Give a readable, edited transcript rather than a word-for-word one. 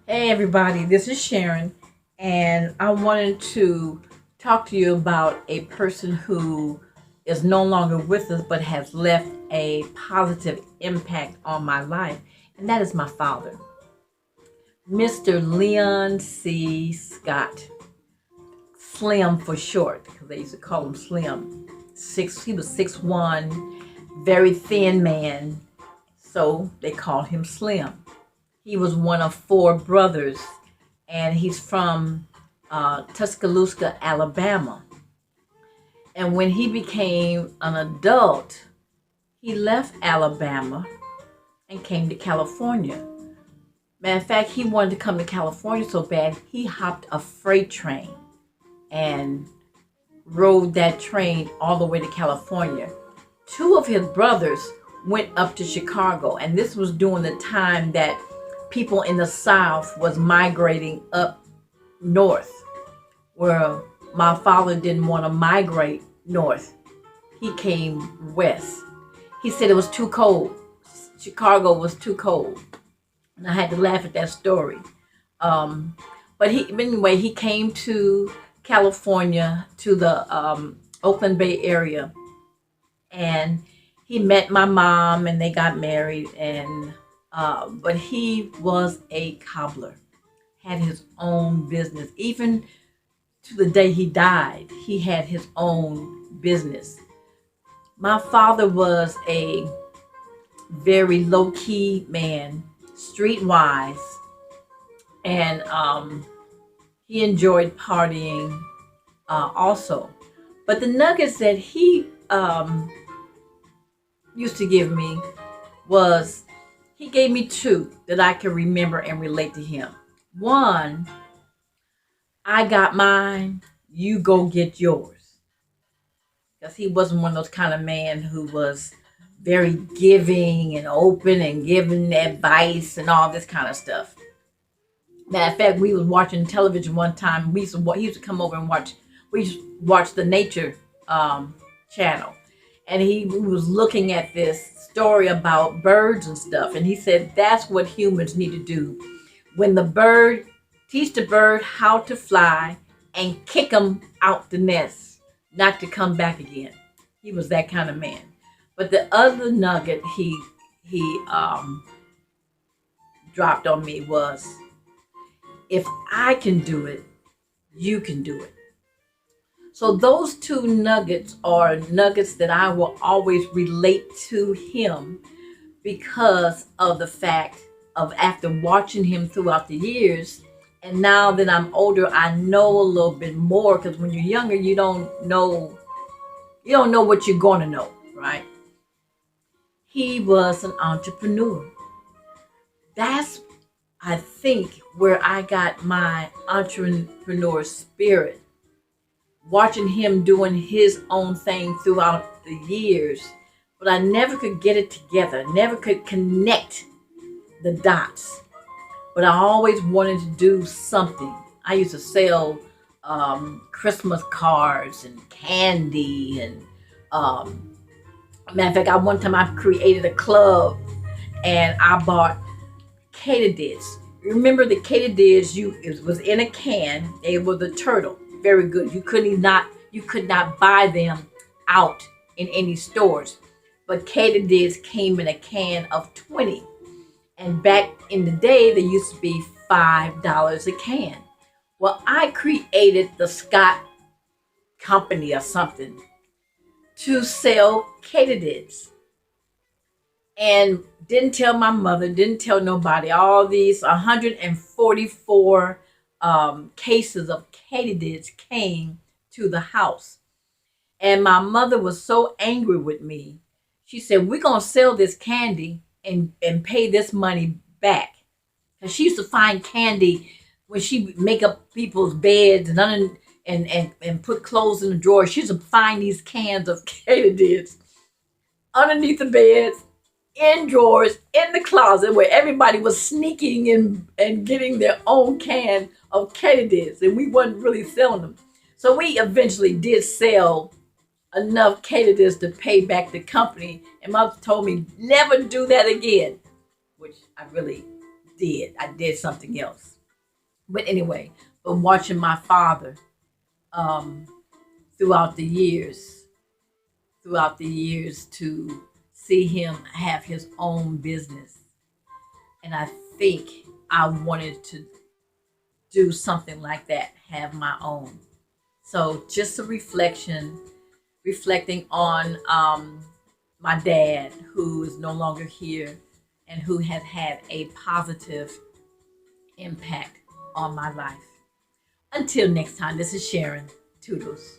Hey everybody, this is Sharon, and I wanted to talk to you about a person who is no longer with us but has left a positive impact on my life, and that is my father, Mr. Leon C. Scott, Slim for short, because they used to call him Slim. He was 6'1", very thin man, so they called him Slim. He was one of four brothers, and he's from Tuscaloosa, Alabama. And when he became an adult, he left Alabama and came to California. Matter of fact, he wanted to come to California so bad, he hopped a freight train and rode that train all the way to California. Two of his brothers went up to Chicago, and this was during the time that people in the South was migrating up north, where my father didn't want to migrate north. He came west. He said it was too cold. Chicago was too cold. And I had to laugh at that story. But anyway, he came to California, to the Oakland Bay area, and he met my mom, and they got married. And but he was a cobbler, had his own business. Even to the day he died, he had his own business. My father was a very low key man, streetwise, and he enjoyed partying also. But the nuggets that he used to give me was he gave me two that I can remember and relate to him. One, I got mine, you go get yours. Because he wasn't one of those kind of man who was very giving and open and giving advice and all this kind of stuff. Matter of fact, we was watching television one time. He used to come over and watch. We used to watch the Nature channel, and he was looking at this story about birds and stuff. And he said that's what humans need to do. When the bird, teach the bird how to fly and kick them out the nest, not to come back again. He was that kind of man. But the other nugget he dropped on me was, if I can do it, you can do it. So those two nuggets are nuggets that I will always relate to him because of the fact of after watching him throughout the years. And now that I'm older, I know a little bit more, because when you're younger, you don't know what you're going to know, right? He was an entrepreneur. That's, I think, where I got my entrepreneur spirit. Watching him doing his own thing throughout the years, but I never could get it together, never could connect the dots. But I always wanted to do something. I used to sell Christmas cards and candy, and matter of fact, one time I created a club, and I bought katydids. Remember the katydids? It was in a can. They were the turtle. Very good. You could not buy them out in any stores. But katydids came in a can of 20. And back in the day, they used to be $5 a can. Well, I created the Scott Company or something to sell katydids, and didn't tell my mother, didn't tell nobody. All these 144 cases of katydids came to the house. And my mother was so angry with me. She said, we're going to sell this candy and pay this money back. Because she used to find candy when she would make up people's beds and put clothes in the drawer. She used to find these cans of katydids underneath the beds, in drawers, in the closet, where everybody was sneaking in and getting their own can of katydids, and we wasn't really selling them. So we eventually did sell enough katydids to pay back the company, and mom told me never do that again, which I really did. I did something else. But anyway, but watching my father um, throughout the years, to see him have his own business, and I think I wanted to do something like that, have my own. So just a reflection, reflecting on my dad who is no longer here and who has had a positive impact on my life. Until next time, this is Sharon. Toodles.